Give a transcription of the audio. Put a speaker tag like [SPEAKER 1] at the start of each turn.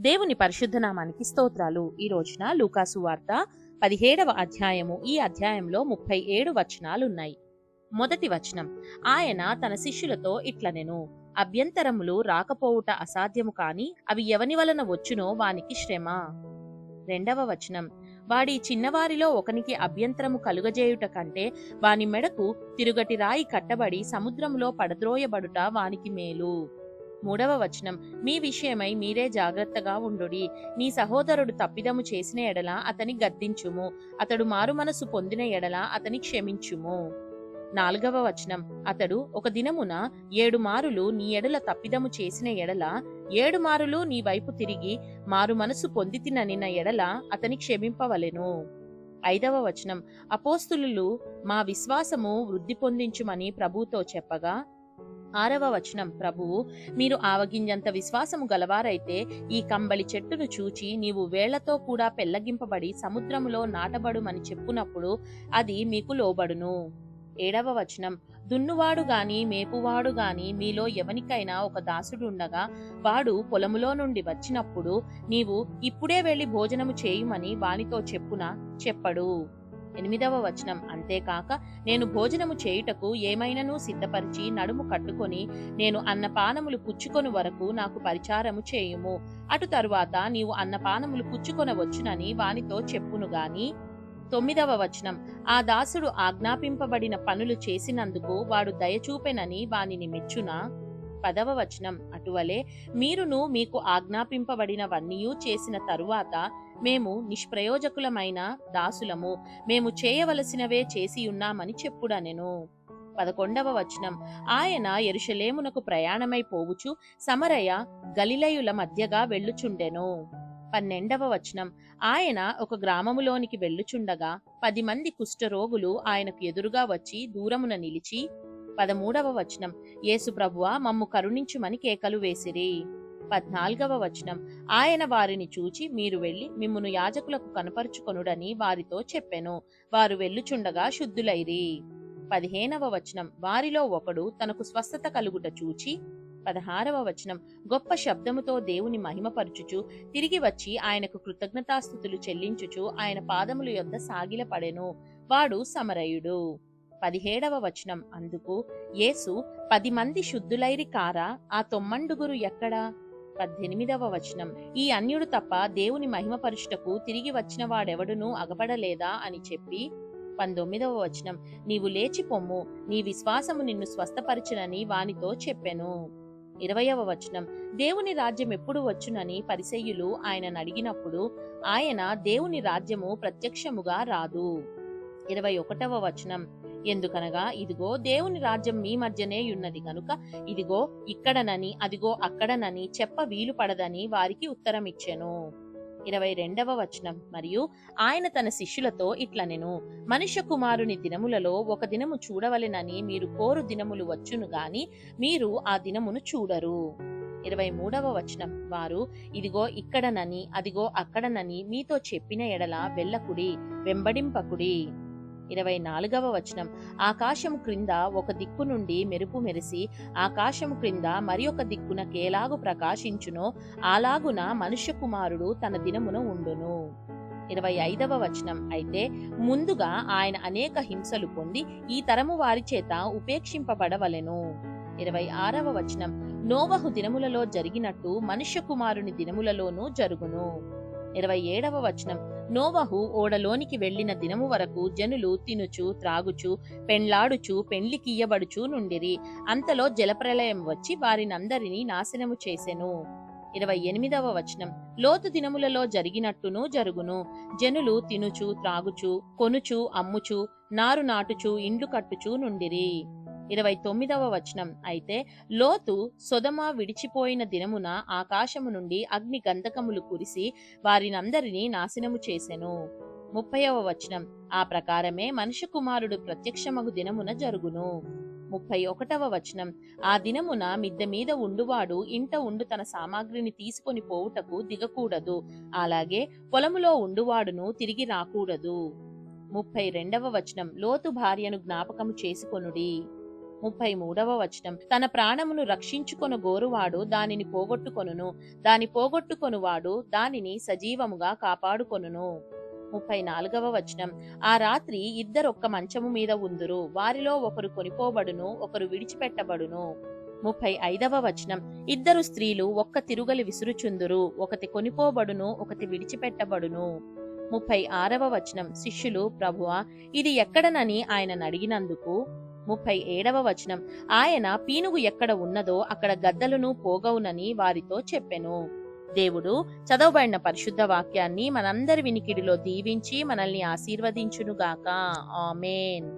[SPEAKER 1] దేవుని పరిశుద్ధ నామానికి స్తోత్రాలు. ఈ రోజున లూకాసు వార్త 17వ అధ్యాయము. ఈ అధ్యాయంలో 37 వచనాలున్నాయి. మొదటి వచనం, ఆయన తన శిష్యులతో ఇట్లనెను, అభ్యంతరములు రాకపోవుట అసాధ్యము కాని అవి ఎవని వలన వచ్చునో వానికి శ్రమ. రెండవ వచనం, వాడి చిన్నవారిలో ఒకనికి అభ్యంతరము కలుగజేయుట కంటే వాని మెడకు తిరుగటి రాయి కట్టబడి సముద్రములో పడద్రోయబడుట వానికి మేలు. మూడవ వచనం, మీ విషయమై మీరే జాగ్రత్తగా ఉండుడి. నీ సహోదరుడు తప్పిదము చేసిన ఎడల అతని గద్దించుము, అతడు మారుమనసు పొందిన ఎడల అతని క్షమించుము. నాలుగవ వచనం, అతడు ఒక దినమున 7 మారులు నీ ఎడల తప్పిదము చేసిన ఎడల 7 మారులు నీ వైపు తిరిగి మారు మనసు పొందితిననిన ఎడల అతని క్షమింపవలెను. ఐదవ వచనం, అపోస్తులు మా విశ్వాసము వృద్ధి పొందించుమని ప్రభువుతో చెప్పగా. ఆరవ వచనం, ప్రభువు మీరు ఆవగింజంత విశ్వాసము గలవారైతే ఈ కంబళి చెట్టును చూచి నీవు వేళ్లతో కూడా పెళ్లగింపబడి సముద్రములో నాటబడుమని చెప్పునప్పుడు అది మీకు లోబడును. ఏడవ వచనం, దున్నువాడు గాని మేపువాడు గాని మీలో ఎవనికైనా ఒక దాసుడుండగా వాడు పొలములో నుండి వచ్చినప్పుడు నీవు ఇప్పుడే వెళ్లి భోజనము చేయుమని వానితో చెప్పునా చెప్పడు. ఎనిమిదవ వచనం, అంతేకాక నేను భోజనము చేయుటకు ఏమైనను సిద్ధపరిచి నడుము కట్టుకొని నేను అన్నపానములు పుచ్చుకొని వరకు నాకు పరిచారము చేయుము, అటు తరువాత నీవు అన్నపానములు పుచ్చుకొనవచ్చునని వానితో చెప్పును గాని. తొమ్మిదవ వచనం, ఆ దాసుడు ఆజ్ఞాపింపబడిన పనులు చేసినందుకు వాడు దయచూపెనని వానిని మెచ్చునా. పదవ వచనం, అటువలే మీరును మీకు ఆజ్ఞాపింపబడినవన్నీయూ చేసిన తరువాత మేము నిష్ప్రయోజకులమైన దాసులము, మేము చేయవలసినవే చేసియున్నామని చెప్పుడనెను. 11వ వచనం, ఆయన యెరూషలేమునకు ప్రయాణమై పోవుచు సమరయ గలిలయుల మధ్యగా వెళ్ళుచుండెను. 12వ వచనం, ఆయన ఒక గ్రామములోనికి వెళ్ళుచుండగా 10 మంది కుష్ఠరోగులు ఆయనకు ఎదురుగా వచ్చి దూరమున నిలిచి. 13వ వచనం, యేసు ప్రభువా మమ్ము కరుణించుమని కేకలు వేసిరి. 14వ వచనం, ఆయన వారిని చూచి మీరు వెళ్లి మిమ్మును యాజకులకు కనపరుచుకొనుడని వారితో చెప్పెను. వారు వెళ్ళుచుండగా శుద్ధులైరి. 15వ వచనం, వారిలో ఒకడు తనకు స్వస్థత కలుగుట చూచి. 16వ వచనం, గొప్ప శబ్దముతో దేవుని మహిమపరచుచు తిరిగి వచ్చి ఆయనకు కృతజ్ఞతాస్తుతులు చెల్లించుచు ఆయన పాదముల యొద్ద సాగిలపడెను. వాడు సమరయుడు. 17వ వచనం, అందుకు యేసు 10 మంది శుద్ధులైరి కారా, ఆ 9 ఎక్కడా. 18వ వచనం, ఈ అన్యుడు తప్ప దేవుని మహిమపరుచుటకు తిరిగి వచ్చిన వాడెవడునూ అగపడలేదా అని చెప్పి. 19వ వచనం, నీవు లేచి పొమ్ము, నీ విశ్వాసము నిన్ను స్వస్థపరచునని వానితో చెప్పెను. 20వ వచనం, దేవుని రాజ్యం ఎప్పుడు వచ్చునని పరిసయ్యులు ఆయనను అడిగినప్పుడు ఆయన దేవుని రాజ్యము ప్రత్యక్షముగా రాదు. 21వ వచనం, ఎందుకనగా ఇదిగో దేవుని రాజ్యం మీ మధ్యనే ఉన్నది గనుక ఇదిగో ఇక్కడనని అదిగో అక్కడనని చెప్ప వీలు పడదని వారికి ఉత్తరమిచ్చెను. 22వ వచనం, మరియు ఆయన తన శిష్యులతో ఇట్లనెను, మనుష్య కుమారుని దినములలో ఒక దినము చూడవలెనని మీరు కోరు దినములు వచ్చును గాని మీరు ఆ దినమును చూడరు. 23వ వచనం, వారు ఇదిగో ఇక్కడనని అదిగో అక్కడనని మీతో చెప్పిన ఎడల వెళ్ళకుడి, వెంబడింపకుడి. 24వ వచనం, ఆకాశము క్రింద ఒక దిక్కు నుండి మెరుపు మెరిసి ఆకాశము క్రింద మరి ఒక దిక్కున కేలాగు ప్రకాశించునో అలాగున మనుష్య కుమారుడు తన దినమున ఉండును. 25వ వచనం, అయితే ముందుగా ఆయన అనేక హింసలు పొంది ఈ తరము వారి చేత ఉపేక్షింపబడవలెను. 26వ వచనం, నోవహు దినములలో జరిగినట్టు మనుష్య కుమారుని దినములలోనూ జరుగును. 27వ వచనం, నోవహు ఓడలోనికి వెళ్లిన దినము వరకు జనులు తినుచు త్రాగుచు పెండ్లాడుచు పెండ్లికియ్యబడుచు నుండిరి. అంతలో జలప్రలయం వచ్చి వారినందరినీ నాశనము చేసెను. 28వ వచనం, లోతు దినములలో జరిగినట్టును జరుగును. జనులు తినుచు త్రాగుచు కొనుచు అమ్ముచు నారు నాటుచు ఇండ్లు కట్టుచు నుండిరి. 29వ వచనం, అయితే లోతు సొదొమ విడిచిపోయిన దినమున ఆకాశము నుండి అగ్ని గంధకములు కురిసి వారినందరినీ నాశనము చేసెను. 30వ వచనం, ఆ ప్రకారమే మనుష్య కుమారుడు ప్రత్యక్షమగు దినమున జరుగును. 31వ వచనం, ఆ దినమున మిద్దె మీద ఉండువాడు ఇంట ఉండు తన సామాగ్రిని తీసుకొని పోవుటకు దిగకూడదు, అలాగే పొలములో ఉండువాడును తిరిగి రాకూడదు. 32వ వచనం, లోతు భార్యను జ్ఞాపకము చేసుకొనుడి. 33వ వచనం, తన ప్రాణమును రక్షించుకొను గోరువాడు దానిని పోగొట్టుకొనును, దాని పోగొట్టుకొనువాడు దానిని సజీవముగా కాపాడుకొనును. 34వ వచనం, ఆ రాత్రి ఇద్దరొక్క మంచము మీద ఉందురు, వారిలో ఒకరు కొనిపోబడును, ఒకరు విడిచిపెట్టబడును. 35వ వచనం, ఇద్దరు స్త్రీలు ఒక్క తిరుగలి విసురుచుందురు, ఒకటి కొనిపోబడును, ఒకటి విడిచిపెట్టబడును. 36వ వచనం, శిష్యులు ప్రభువా ఇది ఎక్కడనని ఆయనను అడిగినందుకు 37వ వచనం, ఆయన పీనుగు ఎక్కడ ఉన్నదో అక్కడ గద్దలను పోగవునని వారితో చెప్పెను. దేవుడు చదవబడిన పరిశుద్ధ వాక్యాన్ని మనందరి వినికిడిలో దీవించి మనల్ని ఆశీర్వదించునుగాక. ఆమేన్.